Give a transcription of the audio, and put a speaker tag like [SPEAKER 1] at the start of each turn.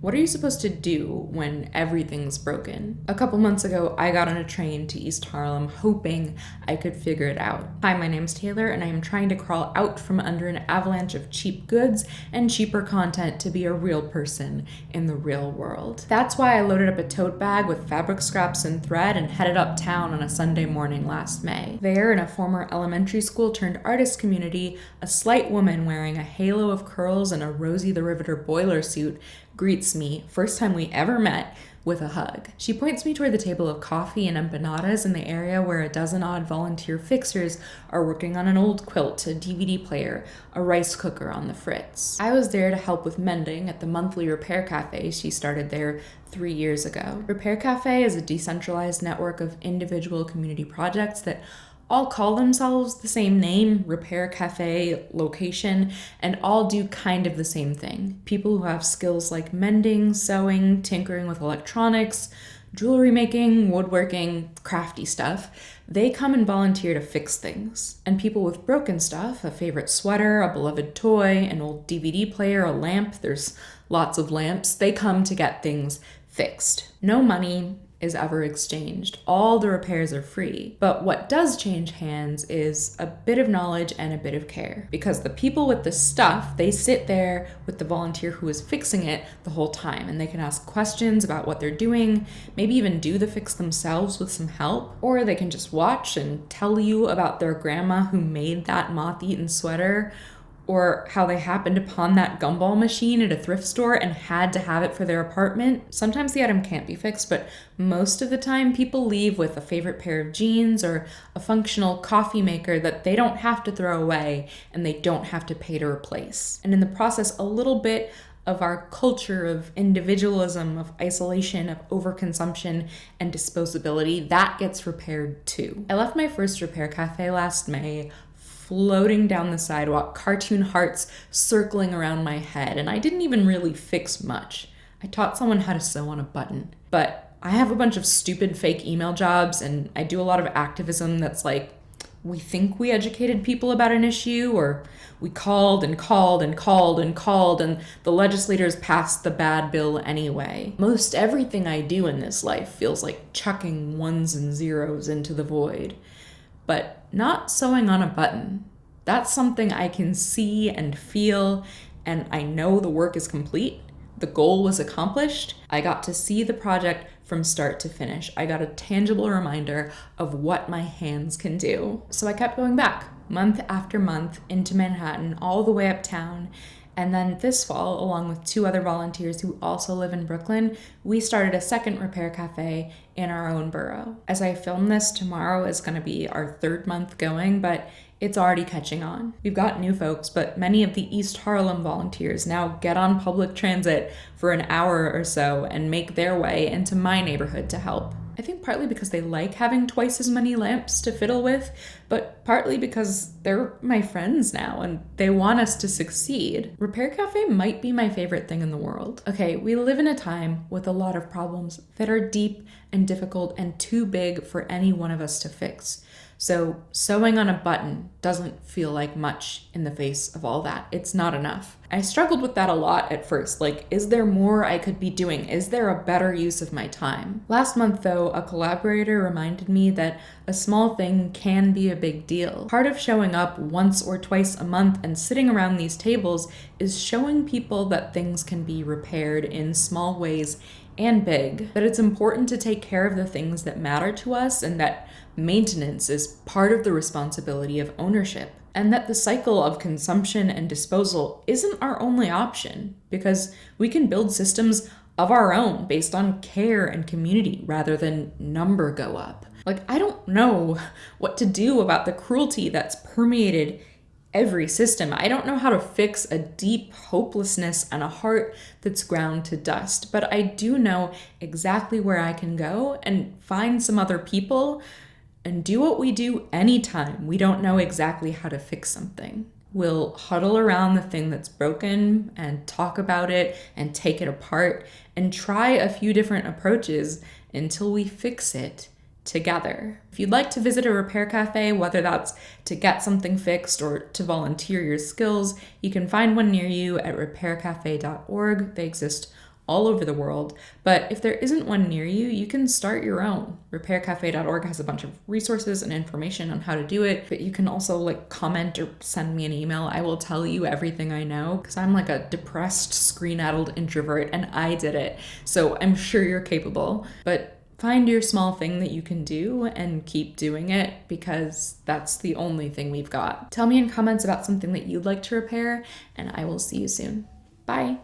[SPEAKER 1] What are you supposed to do when everything's broken? A couple months ago, I got on a train to East Harlem hoping I could figure it out. Hi, my name's Taylor, and I am trying to crawl out from under an avalanche of cheap goods and cheaper content to be a real person in the real world. That's why I loaded up a tote bag with fabric scraps and thread and headed uptown on a Sunday morning last May. There, in a former elementary school turned artist community, a slight woman wearing a halo of curls and a Rosie the Riveter boiler suit greets me, first time we ever met, with a hug. She points me toward the table of coffee and empanadas in the area where a dozen odd volunteer fixers are working on an old quilt, a DVD player, a rice cooker on the fritz. I was there to help with mending at the monthly repair cafe she started there 3 years ago. Repair Cafe is a decentralized network of individual community projects that all call themselves the same name, Repair Cafe location, and all do kind of the same thing. People who have skills like mending, sewing, tinkering with electronics, jewelry making, woodworking, crafty stuff, they come and volunteer to fix things. And people with broken stuff, a favorite sweater, a beloved toy, an old DVD player, a lamp, there's lots of lamps, they come to get things fixed. No money is ever exchanged. All the repairs are free. But what does change hands is a bit of knowledge and a bit of care. Because the people with the stuff, they sit there with the volunteer who is fixing it the whole time, and they can ask questions about what they're doing, maybe even do the fix themselves with some help, or they can just watch and tell you about their grandma who made that moth-eaten sweater, or how they happened upon that gumball machine at a thrift store and had to have it for their apartment. Sometimes the item can't be fixed, but most of the time people leave with a favorite pair of jeans or a functional coffee maker that they don't have to throw away and they don't have to pay to replace. And in the process, a little bit of our culture of individualism, of isolation, of overconsumption, and disposability, that gets repaired too. I left my first repair cafe last May, floating down the sidewalk, cartoon hearts circling around my head, and I didn't even really fix much. I taught someone how to sew on a button. But I have a bunch of stupid fake email jobs, and I do a lot of activism that's like, we think we educated people about an issue, or we called and called and called and called, and the legislators passed the bad bill anyway. Most everything I do in this life feels like chucking ones and zeros into the void. But not sewing on a button. That's something I can see and feel, and I know the work is complete. The goal was accomplished. I got to see the project from start to finish. I got a tangible reminder of what my hands can do. So I kept going back, month after month, into Manhattan, all the way uptown. And then this fall, along with 2 other volunteers who also live in Brooklyn, we started a second repair cafe in our own borough. As I film this, tomorrow is going to be our 3rd month going, but it's already catching on. We've got new folks, but many of the East Harlem volunteers now get on public transit for an hour or so and make their way into my neighborhood to help. I think partly because they like having twice as many lamps to fiddle with, but partly because they're my friends now and they want us to succeed. Repair Cafe might be my favorite thing in the world. Okay, we live in a time with a lot of problems that are deep and difficult and too big for any one of us to fix. So sewing on a button doesn't feel like much in the face of all that. It's not enough. I struggled with that a lot at first. Like, is there more I could be doing? Is there a better use of my time? Last month, though, a collaborator reminded me that a small thing can be a big deal. Part of showing up once or twice a month and sitting around these tables is showing people that things can be repaired in small ways and big, that it's important to take care of the things that matter to us, and that maintenance is part of the responsibility of ownership, and that the cycle of consumption and disposal isn't our only option, because we can build systems of our own based on care and community rather than number go up. Like, I don't know what to do about the cruelty that's permeated every system. I don't know how to fix a deep hopelessness and a heart that's ground to dust, but I do know exactly where I can go and find some other people and do what we do anytime we don't know exactly how to fix something. We'll huddle around the thing that's broken and talk about it and take it apart and try a few different approaches until we fix it together. If you'd like to visit a repair cafe, whether that's to get something fixed or to volunteer your skills, you can find one near you at repaircafe.org. They exist all over the world, but if there isn't one near you, you can start your own. RepairCafe.org has a bunch of resources and information on how to do it, but you can also comment or send me an email. I will tell you everything I know, because I'm like a depressed, screen-addled introvert, and I did it. So I'm sure you're capable, but find your small thing that you can do and keep doing it, because that's the only thing we've got. Tell me in comments about something that you'd like to repair, and I will see you soon. Bye.